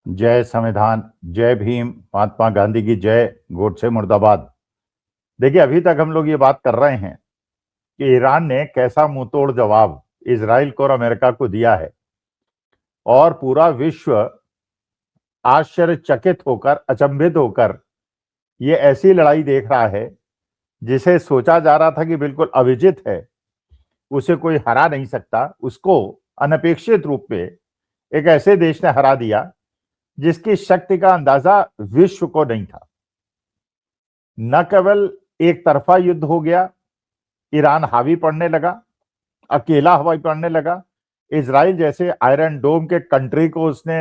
जय संविधान, जय भीम, महात्मा गांधी की जय, गोडसे मुर्दाबाद। देखिए, अभी तक हम लोग ये बात कर रहे हैं कि ईरान ने कैसा मुंहतोड़ जवाब इजराइल को और अमेरिका को दिया है, और पूरा विश्व आश्चर्यचकित होकर, अचंभित होकर ये ऐसी लड़ाई देख रहा है जिसे सोचा जा रहा था कि बिल्कुल अविजित है, उसे कोई हरा नहीं सकता। उसको अनपेक्षित रूप में एक ऐसे देश ने हरा दिया जिसकी शक्ति का अंदाजा विश्व को नहीं था। न केवल एक तरफा युद्ध हो गया, ईरान हावी पड़ने लगा, अकेला हवाई पड़ने लगा, इजराइल जैसे आयरन डोम के कंट्री को उसने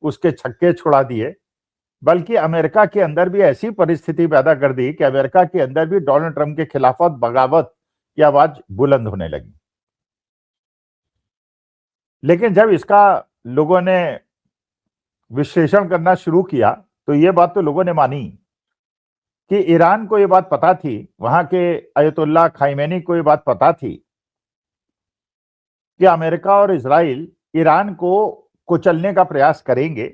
उसके छक्के छुड़ा दिए, बल्कि अमेरिका के अंदर भी ऐसी परिस्थिति पैदा कर दी कि अमेरिका के अंदर भी डोनाल्ड ट्रंप के खिलाफत, बगावत की आवाज बुलंद होने लगी। लेकिन जब इसका लोगों ने विश्लेषण करना शुरू किया तो ये बात तो लोगों ने मानी कि ईरान को ये बात पता थी, वहां के अयतुल्ला खाइमेनी को ये बात पता थी कि अमेरिका और इजराइल ईरान को कुचलने का प्रयास करेंगे,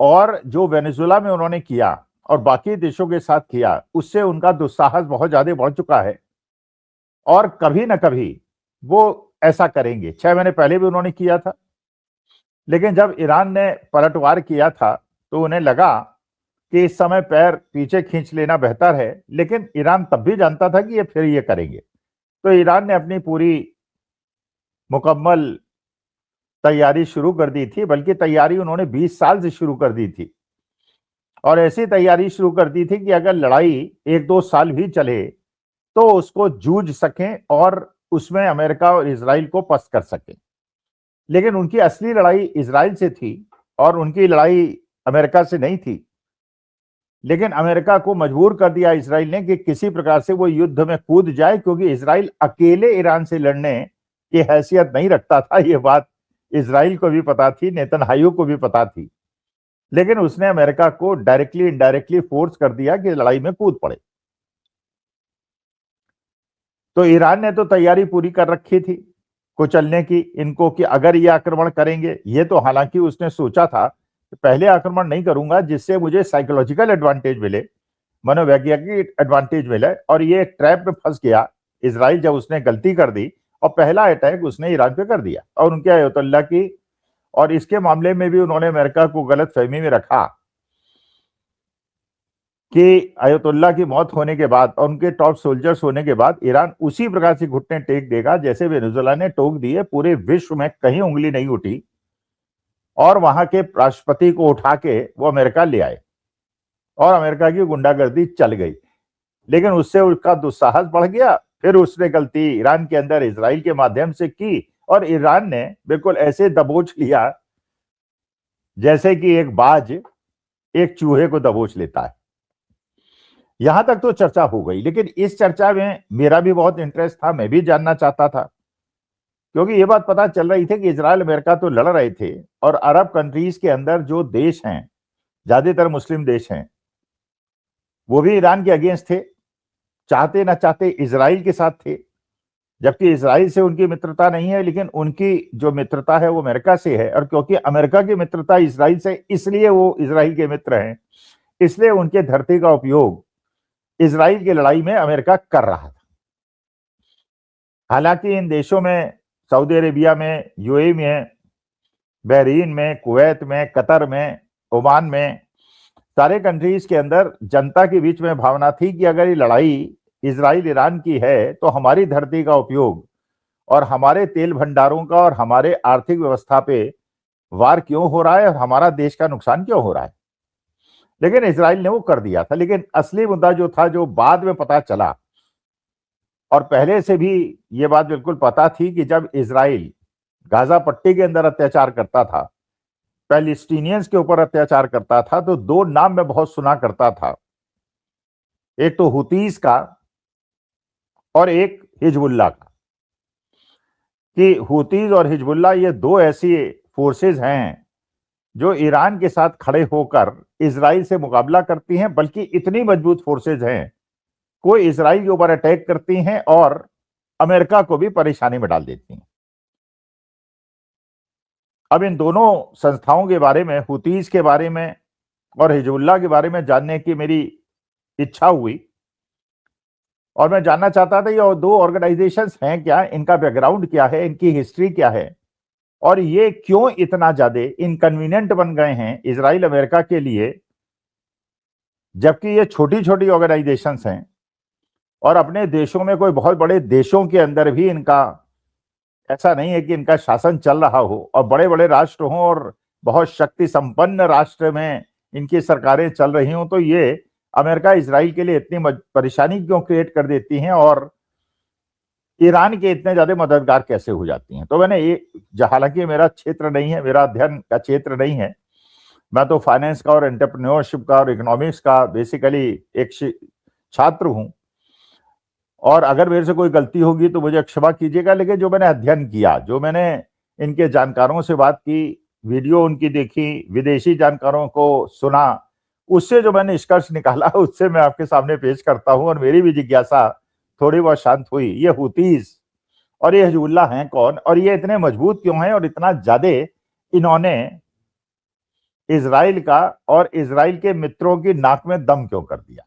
और जो वेनेजुएला में उन्होंने किया और बाकी देशों के साथ किया, उससे उनका दुस्साहस बहुत ज्यादा बढ़ चुका है और कभी ना कभी वो ऐसा करेंगे। 6 महीने पहले भी उन्होंने किया था, लेकिन जब ईरान ने पलटवार किया था तो उन्हें लगा कि इस समय पैर पीछे खींच लेना बेहतर है, लेकिन ईरान तब भी जानता था कि ये फिर ये करेंगे। तो ईरान ने अपनी पूरी मुकम्मल तैयारी शुरू कर दी थी, बल्कि तैयारी उन्होंने 20 साल से शुरू कर दी थी, और ऐसी तैयारी शुरू कर दी थी कि अगर लड़ाई 1-2 साल भी चले तो उसको जूझ सकें और उसमें अमेरिका और इजराइल को पस्त कर सकें। लेकिन उनकी असली लड़ाई इजराइल से थी और उनकी लड़ाई अमेरिका से नहीं थी। लेकिन अमेरिका को मजबूर कर दिया इजराइल ने कि किसी प्रकार से वो युद्ध में कूद जाए, क्योंकि इजराइल अकेले ईरान से लड़ने की हैसियत नहीं रखता था। ये बात इजराइल को भी पता थी, नेतन्याहू को भी पता थी, लेकिन उसने अमेरिका को डायरेक्टली इनडायरेक्टली फोर्स कर दिया कि लड़ाई में कूद पड़े। तो ईरान ने तो तैयारी पूरी कर रखी थी कुचलने की इनको, कि अगर ये आक्रमण करेंगे, ये तो हालांकि उसने सोचा था कि पहले आक्रमण नहीं करूंगा जिससे मुझे साइकोलॉजिकल एडवांटेज मिले, मनोवैज्ञानिक एडवांटेज मिले, और ये एक ट्रैप में फंस गया इजराइल जब उसने गलती कर दी और पहला अटैक उसने ईरान पे कर दिया और उनके अयतुल्ला की। और इसके मामले में भी उन्होंने अमेरिका को गलत फहमी में रखा कि अयतुल्ला की मौत होने के बाद और उनके टॉप सोल्जर्स होने के बाद ईरान उसी प्रकार से घुटने टेक देगा जैसे वेनेजुएला ने टोक दिए। पूरे विश्व में कहीं उंगली नहीं उठी और वहां के राष्ट्रपति को उठा के वो अमेरिका ले आए और अमेरिका की गुंडागर्दी चल गई। लेकिन उससे उसका दुस्साहस बढ़ गया, फिर उसने गलती ईरान के अंदर इजराइल के माध्यम से की और ईरान ने बिल्कुल ऐसे दबोच लिया जैसे कि एक बाज एक चूहे को दबोच लेता है। यहां तक तो चर्चा हो गई, लेकिन इस चर्चा में मेरा भी बहुत इंटरेस्ट था, मैं भी जानना चाहता था, क्योंकि ये बात पता चल रही थी कि इजराइल अमेरिका तो लड़ रहे थे और अरब कंट्रीज के अंदर जो देश हैं, ज्यादातर मुस्लिम देश हैं, वो भी ईरान के अगेंस्ट थे, चाहते ना चाहते इजराइल के साथ थे। जबकि इजराइल से उनकी मित्रता नहीं है, लेकिन उनकी जो मित्रता है वो अमेरिका से है, और क्योंकि अमेरिका की मित्रता इजराइल से, इसलिए वो इजराइल के मित्र हैं, इसलिए उनके धरती का उपयोग इजराइल की लड़ाई में अमेरिका कर रहा था। हालांकि इन देशों में, सऊदी अरेबिया में, यूएई में, बहरीन में, कुवैत में, कतर में, ओमान में, सारे कंट्रीज के अंदर जनता के बीच में भावना थी कि अगर ये लड़ाई इजराइल ईरान की है तो हमारी धरती का उपयोग और हमारे तेल भंडारों का और हमारे आर्थिक व्यवस्था पे वार क्यों हो रहा है और हमारा देश का नुकसान क्यों हो रहा है। लेकिन इजराइल ने वो कर दिया था। लेकिन असली मुद्दा जो था, जो बाद में पता चला, और पहले से भी ये बात बिल्कुल पता थी कि जब इजराइल गाजा पट्टी के अंदर अत्याचार करता था, पैलेस्टीनियंस के ऊपर अत्याचार करता था, तो दो नाम मैं बहुत सुना करता था, एक तो हुतीस का और एक हिजबुल्ला का, कि हुतीज और हिजबुल्ला ये दो ऐसी फोर्सेस हैं जो ईरान के साथ खड़े होकर इजराइल से मुकाबला करती हैं, बल्कि इतनी मजबूत फोर्सेस हैं कोई इजराइल के ऊपर अटैक करती हैं और अमेरिका को भी परेशानी में डाल देती हैं। अब इन दोनों संस्थाओं के बारे में, हुतीज के बारे में और हिजबुल्लाह के बारे में जानने की मेरी इच्छा हुई, और मैं जानना चाहता था ये दो ऑर्गेनाइजेशंस हैं क्या, इनका बैकग्राउंड क्या है, इनकी हिस्ट्री क्या है, और ये क्यों इतना ज्यादा इनकन्वीनियंट बन गए हैं इजराइल अमेरिका के लिए, जबकि ये छोटी छोटी ऑर्गेनाइजेशंस हैं और अपने देशों में, कोई बहुत बड़े देशों के अंदर भी इनका ऐसा नहीं है कि इनका शासन चल रहा हो, और बड़े बड़े राष्ट्र हों और बहुत शक्ति संपन्न राष्ट्र में इनकी सरकारें चल रही हों, तो ये अमेरिका इजराइल के लिए इतनी परेशानी क्यों क्रिएट कर देती हैं और ईरान के इतने ज्यादा मददगार कैसे हो जाती हैं। तो मैंने ये, हालांकि मेरा क्षेत्र नहीं है, मेरा अध्ययन का क्षेत्र नहीं है, मैं तो फाइनेंस का और एंटरप्रेन्योरशिप का और इकोनॉमिक्स का बेसिकली एक छात्र हूं, और अगर मेरे से कोई गलती होगी तो मुझे क्षमा कीजिएगा, लेकिन जो मैंने अध्ययन किया, जो मैंने इनके जानकारों से बात की, वीडियो उनकी देखी, विदेशी जानकारों को सुना, उससे जो मैंने निष्कर्ष निकाला उससे मैं आपके सामने पेश करता हूं, और मेरी भी जिज्ञासा थोड़ी बहुत शांत हुई। ये हुतीज और ये हिजबुल्लाह हैं कौन, और ये इतने मजबूत क्यों हैं, और इतना ज्यादा इन्होंने इजराइल का और इजराइल के मित्रों की नाक में दम क्यों कर दिया।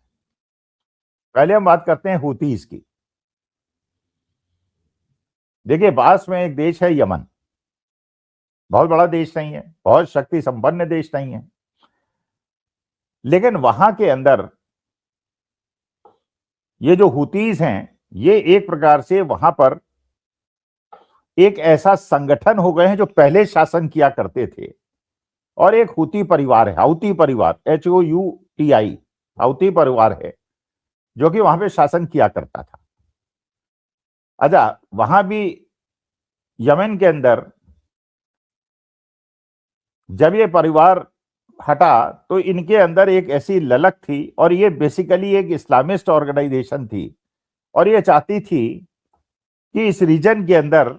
पहले हम बात करते हैं हुतीज की। देखिए, पास में एक देश है यमन, बहुत बड़ा देश नहीं है, बहुत शक्ति संपन्न देश नहीं है, लेकिन वहां के अंदर ये जो हुतीज हैं, ये एक प्रकार से वहां पर एक ऐसा संगठन हो गए हैं जो पहले शासन किया करते थे, और एक हुती परिवार है, हाउती परिवार, HOUTI, हाउती परिवार है जो कि वहां पे शासन किया करता था। अच्छा, वहां भी यमन के अंदर जब ये परिवार हटा तो इनके अंदर एक ऐसी ललक थी, और ये बेसिकली एक इस्लामिस्ट ऑर्गेनाइजेशन थी, और ये चाहती थी कि इस रीजन के अंदर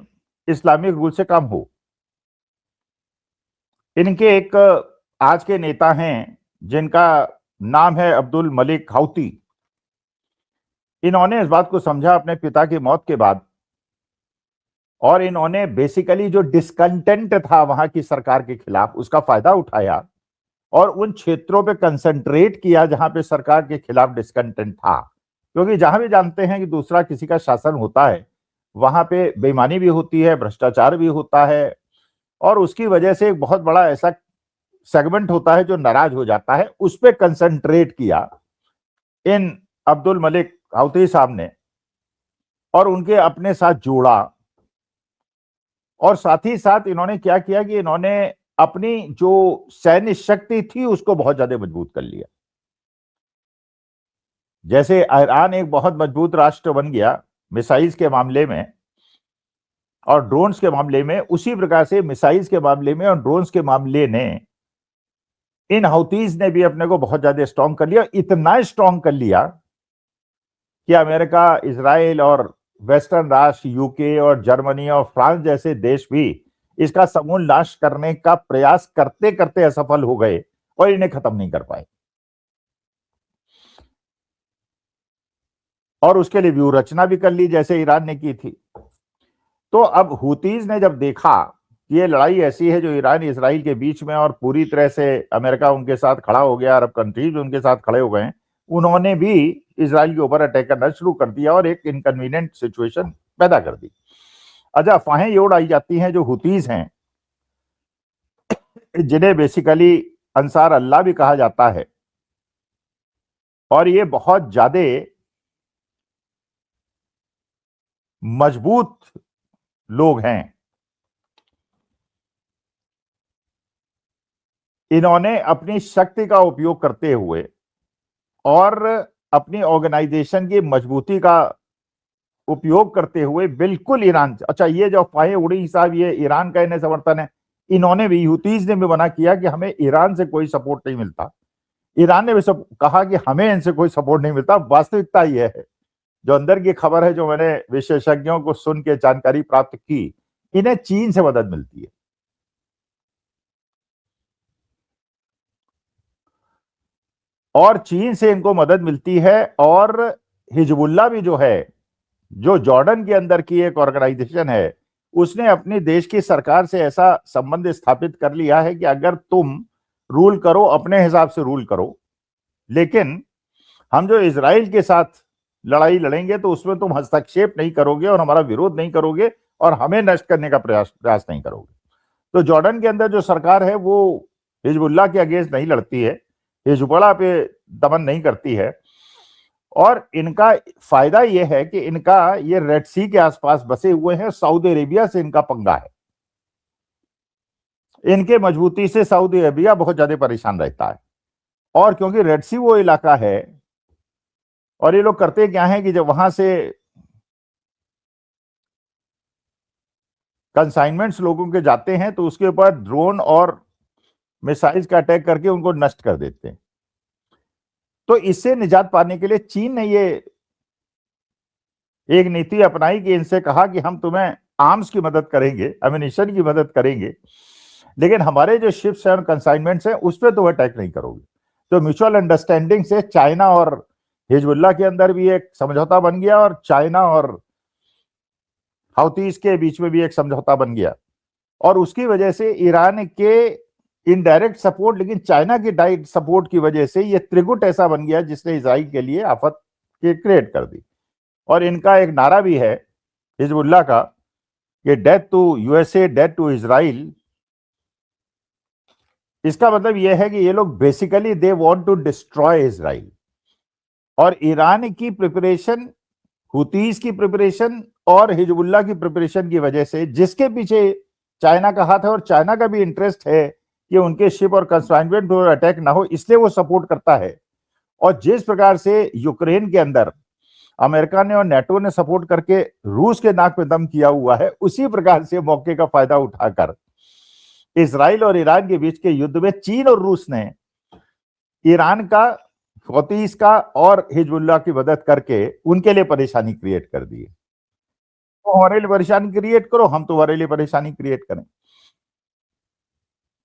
इस्लामिक रूल से काम हो। इनके एक आज के नेता हैं जिनका नाम है अब्दुल मलिक हाउती। इन्होंने इस बात को समझा अपने पिता की मौत के बाद, और इन्होंने बेसिकली जो डिस्कंटेंट था वहां की सरकार के खिलाफ, उसका फायदा उठाया और उन क्षेत्रों पे कंसंट्रेट किया जहां पे सरकार के खिलाफ डिस्कंटेंट था। क्योंकि जहां भी जानते हैं कि दूसरा किसी का शासन होता है, वहां पे बेईमानी भी होती है, भ्रष्टाचार भी होता है, और उसकी वजह से एक बहुत बड़ा ऐसा सेगमेंट होता है जो नाराज हो जाता है। उस पर कंसंट्रेट किया इन अब्दुल मलिक हाउती साहब ने, और उनके अपने साथ जोड़ा, और साथ ही साथ इन्होंने क्या किया कि इन्होंने अपनी जो सैन्य शक्ति थी उसको बहुत ज्यादा मजबूत कर लिया। जैसे ईरान एक बहुत मजबूत राष्ट्र बन गया मिसाइल्स के मामले में और ड्रोन्स के मामले में, उसी प्रकार से मिसाइल्स के मामले में और ड्रोन्स के मामले ने इन हाउतीज ने भी अपने को बहुत ज्यादा स्ट्रांग कर लिया। इतना स्ट्रांग कर लिया कि अमेरिका, इजराइल और वेस्टर्न राष्ट्र, यूके और जर्मनी और फ्रांस जैसे देश भी इसका समूल नाश करने का प्रयास करते करते असफल हो गए और इन्हें खत्म नहीं कर पाए, और उसके लिए व्यूह रचना भी कर ली जैसे ईरान ने की थी। तो अब हुतीज ने जब देखा कि ये लड़ाई ऐसी है जो ईरान इजराइल के बीच में, और पूरी तरह से अमेरिका उनके साथ खड़ा हो गया, अरब कंट्रीज उनके साथ खड़े हो गए, उन्होंने भी इजराइल के ऊपर अटैक करना शुरू कर दिया और एक इनकन्वीनियंट सिचुएशन पैदा कर दी। अच्छा, अफवाहें ये उड़ाई जाती हैं जो हुतीज हैं, जिन्हें बेसिकली अंसार अल्लाह भी कहा जाता है, और ये बहुत ज्यादा मजबूत लोग हैं। इन्होंने अपनी शक्ति का उपयोग करते हुए और अपनी ऑर्गेनाइजेशन की मजबूती का उपयोग करते हुए बिल्कुल ईरान, अच्छा ये जो अफवाहें उड़ी साहब, ये ईरान का इन्हें समर्थन है, इन्होंने भी, हुतीज ने भी मना किया कि हमें ईरान से कोई सपोर्ट नहीं मिलता। ईरान ने भी सब कहा कि हमें इनसे कोई सपोर्ट नहीं मिलता। वास्तविकता यह है, जो अंदर की खबर है, जो मैंने विशेषज्ञों को सुन के जानकारी प्राप्त की, इन्हें चीन से मदद मिलती है। और चीन से इनको मदद मिलती है, और हिजबुल्लाह भी जो है, जो जॉर्डन के अंदर की एक ऑर्गेनाइजेशन है, उसने अपनी देश की सरकार से ऐसा संबंध स्थापित कर लिया है कि अगर तुम रूल करो, अपने हिसाब से रूल करो, लेकिन हम जो इजराइल के साथ लड़ाई लड़ेंगे तो उसमें तुम हस्तक्षेप नहीं करोगे और हमारा विरोध नहीं करोगे और हमें नष्ट करने का प्रयास नहीं करोगे। तो जॉर्डन के अंदर जो सरकार है वो हिजबुल्लाह के अगेंस्ट नहीं लड़ती है, हिजबुल्लाह पे दमन नहीं करती है, और इनका फायदा यह है कि इनका ये रेड सी के आसपास बसे हुए हैं, सऊदी अरेबिया से इनका पंगा है। इनके मजबूती से सऊदी अरेबिया बहुत ज्यादा परेशान रहता है, और क्योंकि रेड सी वो इलाका है, और ये लोग करते क्या है कि जब वहां से कंसाइनमेंट्स लोगों के जाते हैं तो उसके ऊपर ड्रोन और मिसाइल्स का अटैक करके उनको नष्ट कर देते हैं। तो इससे निजात पाने के लिए चीन ने ये एक नीति अपनाई कि इनसे कहा कि हम तुम्हें आर्म्स की मदद करेंगे, एमिनिशन की मदद करेंगे, लेकिन हमारे जो शिप्स हैं और कंसाइनमेंट्स हैं उस पर तो अटैक नहीं करोगे। तो म्यूचुअल अंडरस्टैंडिंग से चाइना और हिजबुल्लाह के अंदर भी एक समझौता बन गया और चाइना और हाउतीज के बीच में भी एक समझौता बन गया, और उसकी वजह से ईरान के इनडायरेक्ट सपोर्ट लेकिन चाइना की डायरेक्ट सपोर्ट की वजह से ये त्रिगुट ऐसा बन गया जिसने इजराइल के लिए आफत क्रिएट कर दी। और इनका एक नारा भी है हिजबुल्लाह का कि death to USA, death to Israel. इसका मतलब यह है कि ये लोग basically they want to destroy Israel. और ईरान की प्रिपरेशन, हुतीज की प्रिपरेशन और हिजबुल्लाह की प्रिपरेशन की वजह से, जिसके पीछे चाइना का हाथ है और चाइना का भी इंटरेस्ट है कि उनके शिप और कंसाइनमेंट पर अटैक ना हो, इसलिए वो सपोर्ट करता है। और जिस प्रकार से यूक्रेन के अंदर अमेरिका ने और नेटो ने सपोर्ट करके रूस के नाक पे दम किया हुआ है, उसी प्रकार से मौके का फायदा उठाकर इजराइल और ईरान के बीच के युद्ध में चीन और रूस ने ईरान का, हौतीस का और हिजबुल्लाह की मदद करके उनके लिए परेशानी क्रिएट कर दी है। तो हमारे लिए परेशानी क्रिएट करो, हम तुम्हारे लिए परेशानी क्रिएट करें।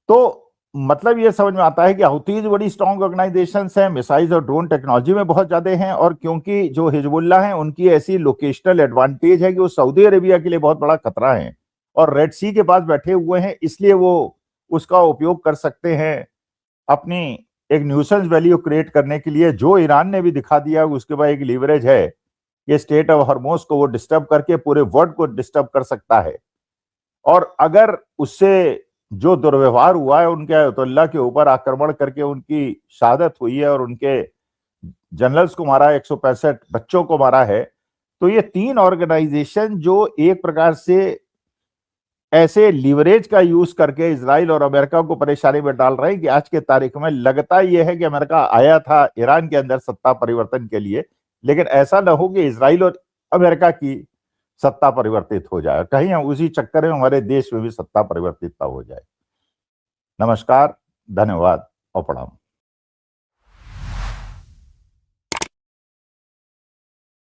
तो मतलब ये समझ में आता है कि हौतीज बड़ी स्ट्रॉन्ग ऑर्गेनाइजेशंस हैं, मिसाइल्स और ड्रोन टेक्नोलॉजी में बहुत ज्यादा हैं, और क्योंकि जो हिजबुल्लाह है उनकी ऐसी लोकेशनल एडवांटेज है कि वो सऊदी अरेबिया के लिए बहुत बड़ा खतरा है और रेड सी के पास बैठे हुए हैं, इसलिए वो उसका उपयोग कर सकते हैं अपनी एक न्यूसेंस वैल्यू क्रिएट करने के लिए, जो ईरान ने भी दिखा दिया। उसके बाद एक लीवरेज है, ये स्टेट ऑफ हॉर्मोज को वो डिस्टर्ब करके पूरे वर्ल्ड को डिस्टर्ब कर सकता है। और अगर उससे जो दुर्व्यवहार हुआ है उनके अयतुल्लाह के ऊपर आक्रमण करके उनकी शहादत हुई है और उनके जनरल्स को मारा, 165 बच्चों को मारा है, तो ये तीन ऑर्गेनाइजेशन जो एक प्रकार से ऐसे लीवरेज का यूज करके इजराइल और अमेरिका को परेशानी में डाल रहे हैं कि आज के तारीख में लगता यह है कि अमेरिका आया था ईरान के अंदर सत्ता परिवर्तन के लिए, लेकिन ऐसा न हो कि इजराइल और अमेरिका की सत्ता परिवर्तित हो जाए, कहीं हम उसी चक्कर में हमारे देश में भी सत्ता परिवर्तित हो जाए। नमस्कार, धन्यवाद और प्रणाम।